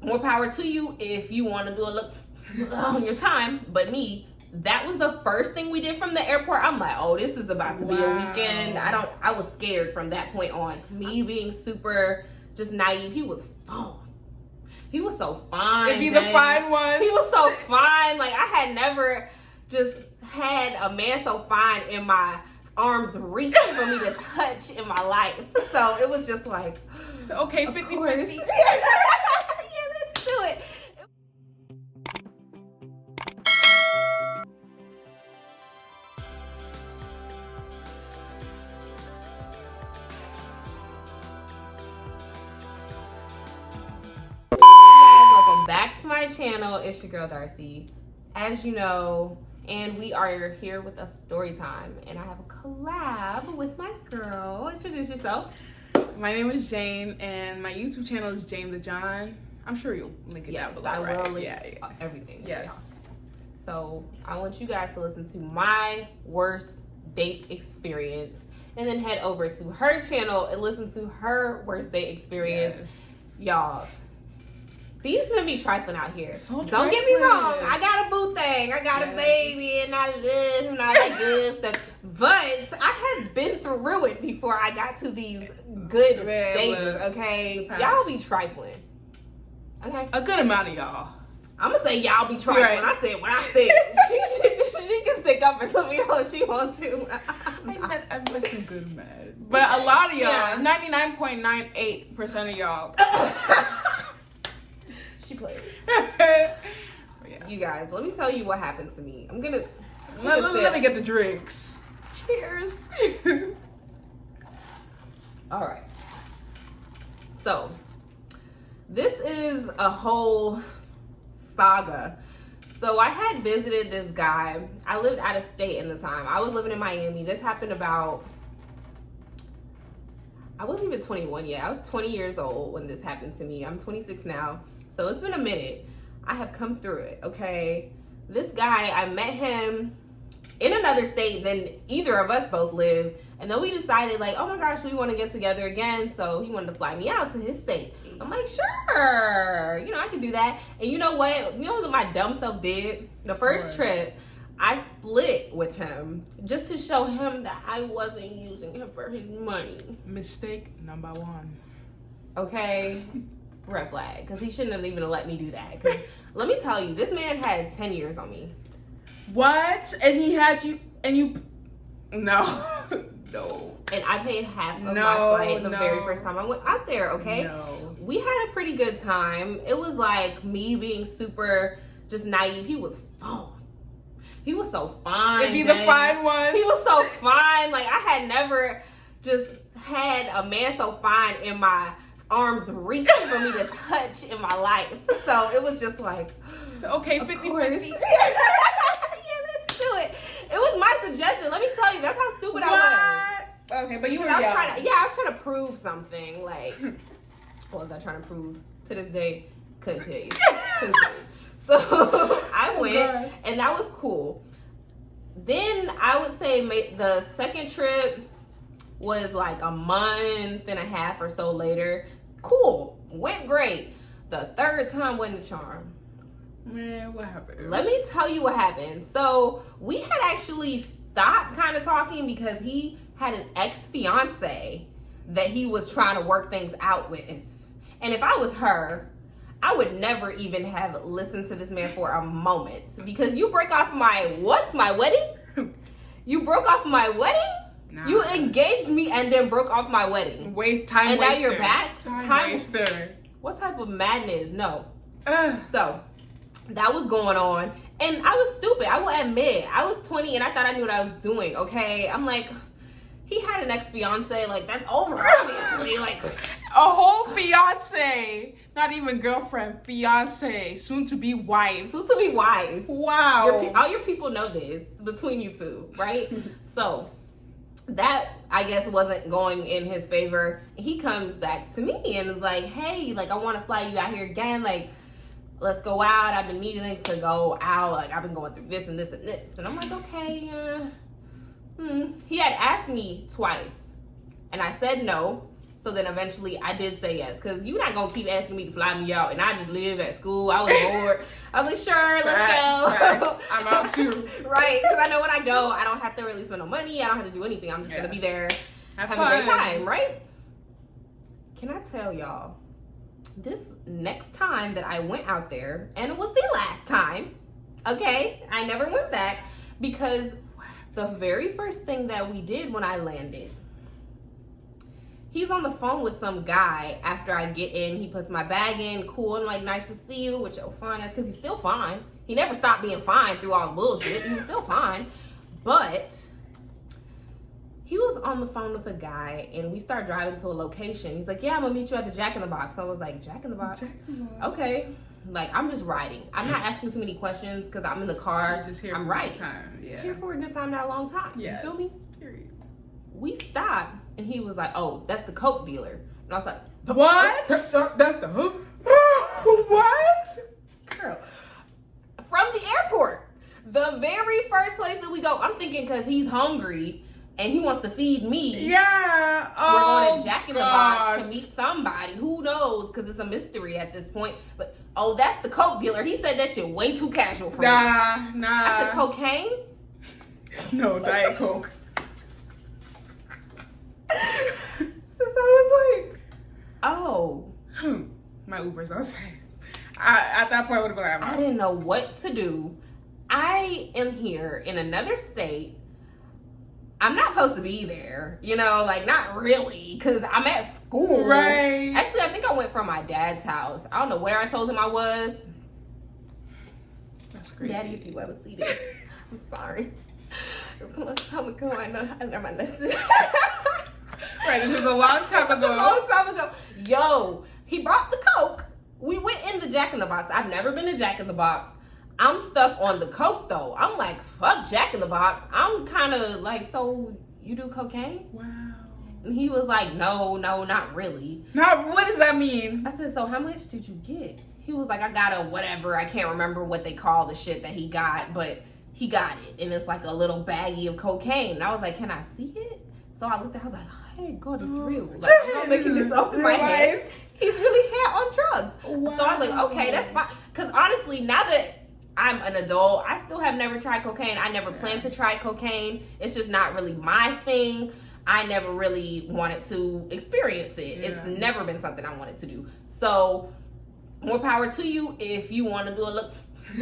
More power to you if you want to do a look on your time. But me, that was the first thing we did from the airport. I'm like, oh, this is about to be a weekend. I was scared from that point on. Me being super just naive. He was fine. He was so fine. It'd be the fine ones. He was so fine. Like, I had never just had a man so fine in my arm's reach for me to touch in my life. So it was just like, so, okay, 50-50. Yeah, let's do it. Welcome back to my channel. It's your girl Darcy, as you know, and we are here with a story time, and I have a collab with my girl. Introduce yourself. My name is Jane, and my YouTube channel is Jane the John. I'm sure you'll link it down below. I will link everything. Yes. So I want you guys to listen to my worst date experience, and then head over to her channel and listen to her worst date experience. Yes. Y'all, these men be trifling out here. So Don't get me wrong. I got a boo thing. I got a baby, and I live and all that good stuff. But I have been through it before I got to these good stages. Okay, y'all be trifling. Okay, a good amount of y'all. I'm gonna say y'all be trifling. Right. I said what I said. she can stick up for some of y'all if she wants to. I've met some good men, but a lot of y'all, 99.98% of y'all. She plays. Yeah. You guys, let me tell you what happened to me. I'm gonna let me get the drinks. Cheers. All right. So, this is a whole saga. So, I had visited this guy. I lived out of state in the time. I was living in Miami. This happened about, I wasn't even 21 yet. I was 20 years old when this happened to me. I'm 26 now. So, it's been a minute. I have come through it, okay? This guy, I met him in another state than either of us both live, and then we decided, like, oh my gosh, we want to get together again. So he wanted to fly me out to his state. I'm like, sure, you know, I can do that. And you know what? You know what my dumb self did? The first trip, I split with him just to show him that I wasn't using him for his money. Mistake number one. Okay. Red flag, because he shouldn't have even let me do that. Because let me tell you, this man had 10 years on me. What? And he had you, and you, no. No. And I paid half of my flight the very first time I went out there, okay? No. We had a pretty good time. It was like me being super just naive. He was fine. He was so fine. It'd be the fine ones. He was so fine. Like, I had never just had a man so fine in my arm's reach for me to touch in my life. So it was just like, so, okay, 50-50. Let's do it. It was my suggestion. Let me tell you, that's how stupid I was. Okay, but you were I was trying to prove something. Like, what was I trying to prove? To this day, couldn't tell you. So I went, and that was cool. Then I would say the second trip was like a month and a half or so later. Cool, went great. The third time wasn't a charm. Man, what happened? Let me tell you what happened. So we had actually stopped kind of talking because he had an ex-fiance that he was trying to work things out with. And if I was her, I would never even have listened to this man for a moment. Because you break off my wedding? You broke off my wedding? Nah. You engaged me and then broke off my wedding. Time waster. And now you're back? Time waster. What type of madness? No. So, that was going on. And I was stupid. I will admit. I was 20 and I thought I knew what I was doing, okay? I'm like, he had an ex-fiance. Like, that's over, obviously. Like, a whole fiance. Not even girlfriend. Fiance. Soon-to-be wife. Soon-to-be wife. Wow. All your people know this between you two, right? So, that, I guess, wasn't going in his favor. He comes back to me and is like, hey, like, I want to fly you out here again. Like, let's go out. I've been needing to go out. Like, I've been going through this and this and this. And I'm like, okay. He had asked me twice. And I said no. So then eventually I did say yes, because you're not going to keep asking me to fly me out, and I just live at school. I was bored. I was like, sure, let's go. I'm out too. Right, because I know when I go, I don't have to really spend no money. I don't have to do anything. I'm just going to be there, have a great time, right? Can I tell y'all, this next time that I went out there, and it was the last time, okay? I never went back, because the very first thing that we did when I landed, he's on the phone with some guy after I get in. He puts my bag in, cool, and like, nice to see you, with your fine ass, because he's still fine. He never stopped being fine through all the bullshit. He was still fine. But he was on the phone with a guy, and we start driving to a location. He's like, yeah, I'm gonna meet you at the Jack in the Box. I was like, Jack in the Box? Okay. Like, I'm just riding. I'm not asking too many questions because I'm in the car. Just here I'm for riding. a good time. Yeah. Here for a good time, not a long time. Yes. You feel me? Period. We stopped, and he was like, oh, that's the Coke dealer. And I was like, what? That's the what? Girl. From the airport. The very first place that we go, I'm thinking because he's hungry and he wants to feed me. Yeah. We're going to Jack in the Box to meet somebody. Who knows? Because it's a mystery at this point. But, oh, that's the Coke dealer. He said that shit way too casual for me. Nah. I said, cocaine? No, Diet Coke. Since I was like, oh. My Uber's outside. At that point, I would have been like, I didn't know what to do. I am here in another state. I'm not supposed to be there, you know, like, not really, because I'm at school. Right. Actually, I think I went from my dad's house. I don't know where I told him I was. That's crazy. Daddy, if you ever see this, I'm sorry. Come on, I know I learned my lesson. Right, this was a long time ago. A long time ago. Yo, he bought the Coke. We went in the Jack in the Box. I've never been to Jack in the Box. I'm stuck on the Coke, though. I'm like, fuck Jack in the Box. I'm kind of like, so you do cocaine? Wow. And he was like, no, not really. Now, what does that mean? I said, so how much did you get? He was like, I got a whatever. I can't remember what they call the shit that he got, but he got it. And it's like a little baggie of cocaine. And I was like, can I see it? So I looked at it, I was like, hey, God, it's real. Like, I'm not making this up in my head. He's really on drugs. Wow. So I was like, okay, that's fine. Because honestly, now that I'm an adult, I still have never tried cocaine. I never planned to try cocaine. It's just not really my thing. I never really wanted to experience it. Yeah. It's never been something I wanted to do. So more power to you if you want to do a look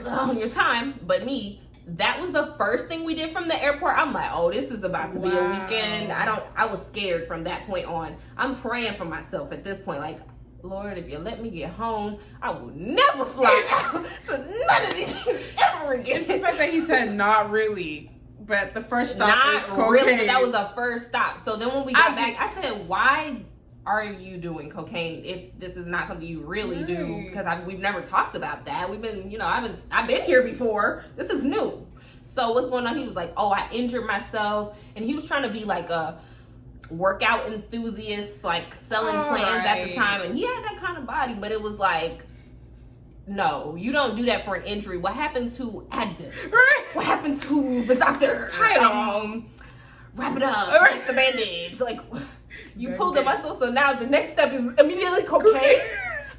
on your time. But me, that was the first thing we did from the airport. I'm like, oh, this is about to be a weekend. I was scared from that point on. I'm praying for myself at this point. Like, Lord, if you let me get home, I will never fly out to none of these ever again. It's the fact that he said not really, but the first stop not is cocaine. Really, but that was the first stop. So then when we got back, I said, why are you doing cocaine if this is not something you really do? Because we've never talked about that. We've been, I've been here before. This is new. So what's going on? He was like, oh, I injured myself. And he was trying to be like a workout enthusiast, like selling plans at the time, and he had that kind of body, but it was like, no, you don't do that for an injury. What happened to Advil? Right. What happened to the doctor? Wrap it up, break the bandage. Like, you pulled the muscle, so now the next step is immediately cocaine.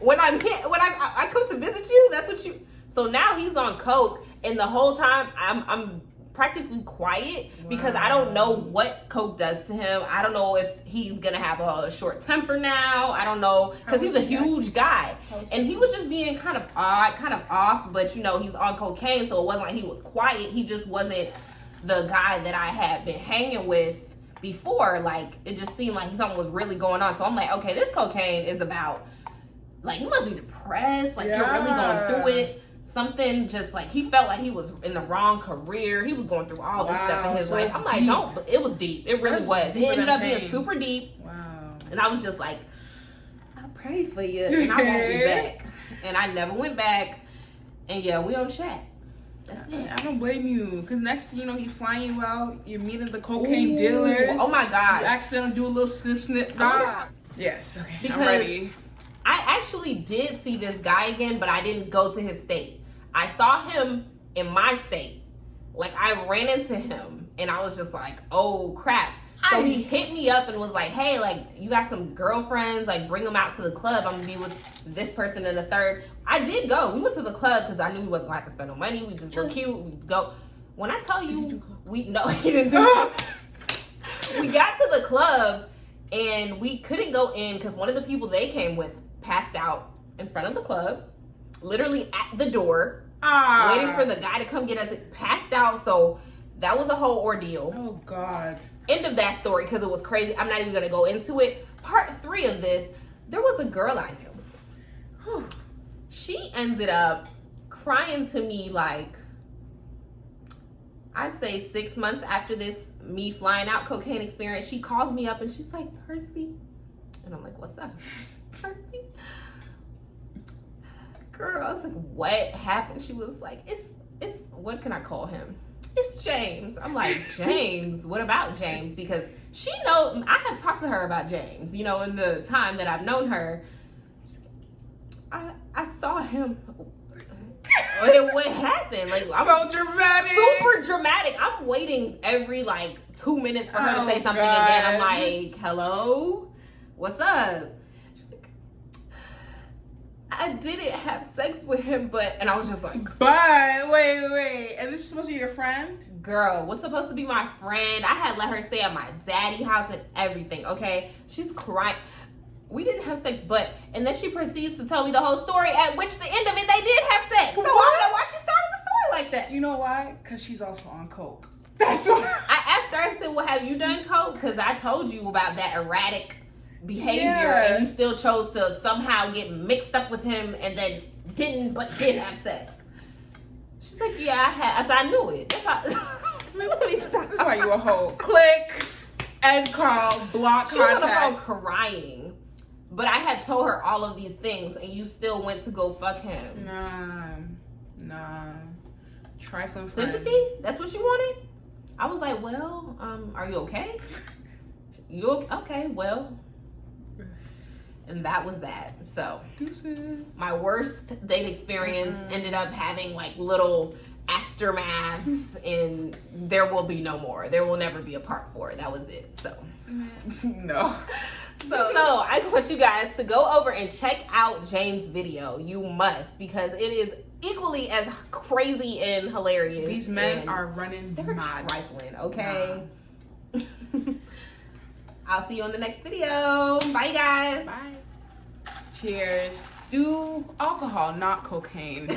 When I come to visit you, that's what you. So now he's on coke, and the whole time I'm practically quiet because I don't know what coke does to him. I don't know if he's gonna have a short temper now. I don't know, because he's a huge guy, and he was just being kind of odd, kind of off. But he's on cocaine, so it wasn't like he was quiet. He just wasn't the guy that I had been hanging with before. Like, it just seemed like something was really going on. So I'm like, okay, this cocaine is about, like, you must be depressed. Like, you're really going through it. Something just like, he felt like he was in the wrong career. He was going through all this stuff in his life. I'm like, don't. It was deep. It really was. It ended up being super deep. Wow. And I was just like, I pray for you, and I won't be back. And I never went back. And yeah, we on chat. That's it. I don't blame you, because next thing you know, he's flying you out. You're meeting the cocaine dealers. Oh my God. You accidentally do a little snip. Yes. Okay. Because I'm ready. I actually did see this guy again, but I didn't go to his state. I saw him in my state. Like, I ran into him, and I was just like, oh, crap. So he hit me up and was like, hey, like, you got some girlfriends, like, bring them out to the club. I'm gonna be with this person and the third. I did go. We went to the club because I knew we wasn't gonna have to spend no money. We just look cute. We go. When I tell you, he didn't do it. We got to the club and we couldn't go in because one of the people they came with passed out in front of the club, literally at the door, waiting for the guy to come get us. Passed out, so that was a whole ordeal. Oh, God. End of that story because it was crazy. I'm not even going to go into it. Part 3 of this, there was a girl I knew. She ended up crying to me like, I'd say 6 months after this me flying out cocaine experience. She calls me up and she's like, Darcy. And I'm like, what's up? Darcy? Girl, I was like, what happened? She was like, it's what can I call him? It's James. I'm like, James? What about James? Because she know I have talked to her about James, you know, in the time that I've known her. I saw him. What happened? Like, so dramatic. Super dramatic. I'm waiting every like 2 minutes for her to say something again. I'm like, hello? What's up? She's like, I didn't have sex with him, and I was just like, but wait. And this is supposed to be your friend? Girl, what's supposed to be my friend? I had let her stay at my daddy's house and everything, okay? She's crying. We didn't have sex, and then she proceeds to tell me the whole story, at which the end of it, they did have sex. So I don't know why she started the story like that. You know why? Because she's also on coke. That's why. I asked her, I said, well, have you done coke? Because I told you about that erratic behavior, and you still chose to somehow get mixed up with him and then did have sex. She's like, yeah, I had. I said, I knew it. That's how, let me stop. That's why you a hoe. Click, end call, block she was contact. on the phone crying. But I had told her all of these things, and you still went to go fuck him. Nah. Trifling Sympathy? friend. That's what you wanted? I was like, well, are you okay? You okay? Well. And that was that. So, Deuces. my worst date experience ended up having like little aftermaths, and there will be no more. There will never be a part 4. That was it. So, no. So I want you guys to go over and check out Jane's video. You must, because it is equally as crazy and hilarious. These men are running they're mad. trifling, okay? I'll see you on the next video. Bye, guys. Bye. Cheers. Do alcohol, not cocaine.